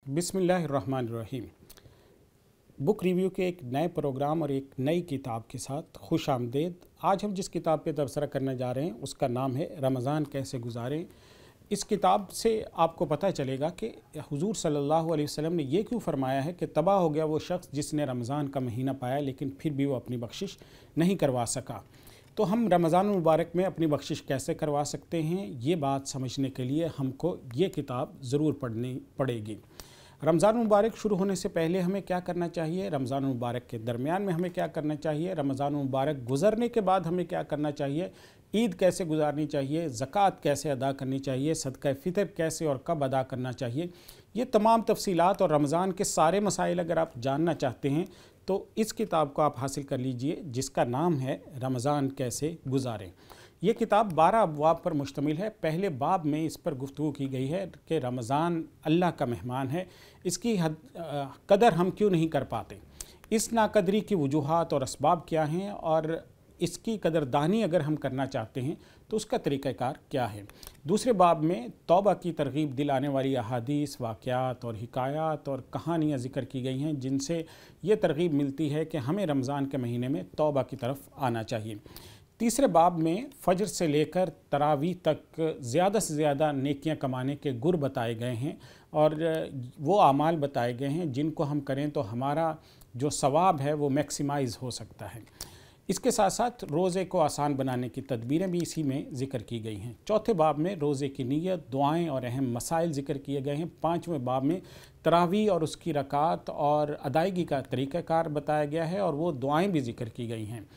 बिस्मिल्लाहिर्रहमानिर्रहीम। Book review के एक नए प्रोग्राम और एक नई किताब के साथ खुश आमदेद। आज हम जिस किताब पे तबसरा करने जा रहे हैं उसका नाम है रमज़ान कैसे गुजारें। इस किताब से आपको पता चलेगा कि हुजूर सल्लल्लाहु अलैहि वसल्लम ने ये क्यों फरमाया है कि तबाह हो गया वो शख्स जिसने रमज़ान का महीना पाया लेकिन फिर भी वो अपनी बख्शिश नहीं करवा सका। तो हम रमज़ान मुबारक में अपनी बख्शिश कैसे करवा सकते हैं, ये बात समझने के लिए हमको ये किताब ज़रूर पढ़नी पड़ेगी। रमज़ान मुबारक शुरू होने से पहले हमें क्या करना चाहिए, रमज़ान मुबारक के दरमियान में हमें क्या करना चाहिए, रमज़ान मुबारक गुज़रने के बाद हमें क्या करना चाहिए, ईद कैसे गुजारनी चाहिए, ज़कात कैसे अदा करनी चाहिए, सदका फ़ितर कैसे और कब अदा करना चाहिए, ये तमाम तफसीलात और रमज़ान के सारे मसाइल अगर आप जानना चाहते हैं तो इस किताब को आप हासिल कर लीजिए जिसका नाम है रमज़ान कैसे गुजारें। ये किताब 12 अबवाब पर मुश्तमिल है। पहले बाब में इस पर गुफ्तगू की गई है कि रमज़ान अल्लाह का मेहमान है, इसकी कदर हम क्यों नहीं कर पाते, इस नाकदरी की वजूहात और असबाब क्या हैं और इसकी कदरदानी अगर हम करना चाहते हैं तो उसका तरीक़ाकार क्या है। दूसरे बाब में तौबा की तरगीब दिलाने वाली अहादीस, वाक़यात और हिकायात और कहानियाँ ज़िक्र की गई हैं जिनसे ये तरगीब मिलती है कि हमें रमज़ान के महीने में तौबा की तरफ आना चाहिए। तीसरे बाब में फ़जर से लेकर तरावी तक ज़्यादा से ज़्यादा नेकियां कमाने के गुर बताए गए हैं और वो आमाल बताए गए हैं जिनको हम करें तो हमारा जो सवाब है वो मैक्सिमाइज़ हो सकता है। इसके साथ साथ रोज़े को आसान बनाने की तदबीरें भी इसी में ज़िक्र की गई हैं। चौथे बाब में रोज़े की नीयत, दुआएं और अहम मसाइल ज़िक्र किए गए हैं। पाँचवें बाब में तरावी और उसकी रकात और अदायगी का तरीक़ाकार बताया गया है और वो दुआएं भी ज़िक्र की गई हैं।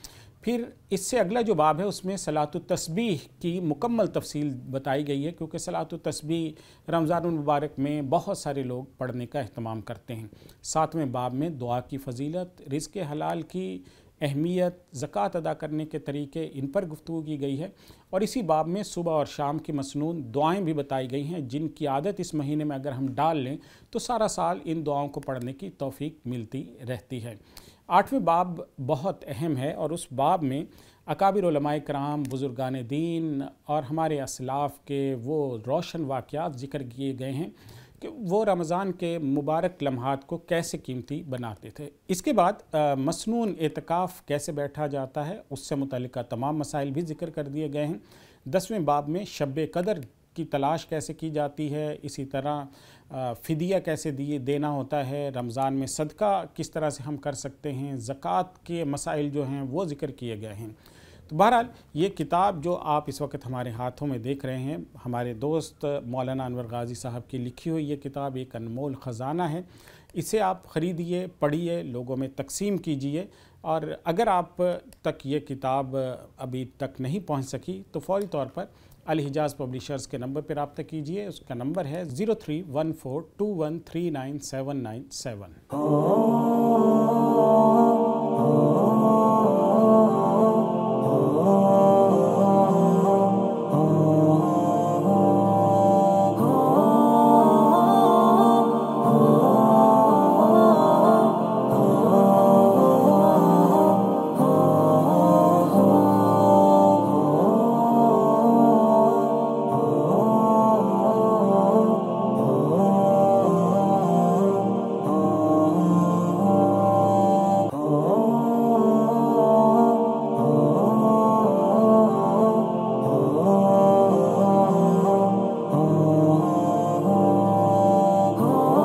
फिर इससे अगला जो बाब है उसमें सलातुत तस्बीह की मुकम्मल तफसील बताई गई है क्योंकि सलातुत तस्बीह रमज़ान मुबारक में बहुत सारे लोग पढ़ने का अहतमाम करते हैं। सातवें बाब में दुआ की फ़जीलत, रिज़्क़ हलाल की अहमियत, ज़कात अदा करने के तरीके, इन पर गुफ्तगू की गई है और इसी बाब में सुबह और शाम की मसनून दुआएं भी बताई गई हैं जिनकी आदत इस महीने में अगर हम डाल लें तो सारा साल इन दुआओं को पढ़ने की तौफीक मिलती रहती है। आठवें बाब बहुत अहम है और उस बाब में अकाबिर उलमाए कराम, बुज़ुर्गान दीन और हमारे असलाफ़ के वो रोशन वाक़यात ज़िक्र किए गए हैं कि वो रमज़ान के मुबारक लम्हात को कैसे कीमती बनाते थे। इसके बाद मसनून एतकाफ़ कैसे बैठा जाता है उससे मुतल्लिक़ तमाम मसाइल भी ज़िक्र कर दिए गए हैं। 10वें बाब में शब कदर की तलाश कैसे की जाती है, इसी तरह फ़िदिया कैसे देना होता है, रमज़ान में सदका किस तरह से हम कर सकते हैं, ज़कात के मसाइल जो हैं वो ज़िक्र किए गए हैं। तो बहरहाल ये किताब जो आप इस वक्त हमारे हाथों में देख रहे हैं, हमारे दोस्त मौलाना अनवर गाज़ी साहब की लिखी हुई ये किताब एक अनमोल ख़जाना है। इसे आप ख़रीदिए, पढ़िए, लोगों में तकसीम कीजिए और अगर आप तक ये किताब अभी तक नहीं पहुँच सकी तो फ़ौरी तौर पर अल हिजाज़ पब्लिशर्स के नंबर पर रब्ता कीजिए। उसका नंबर है 031421399797।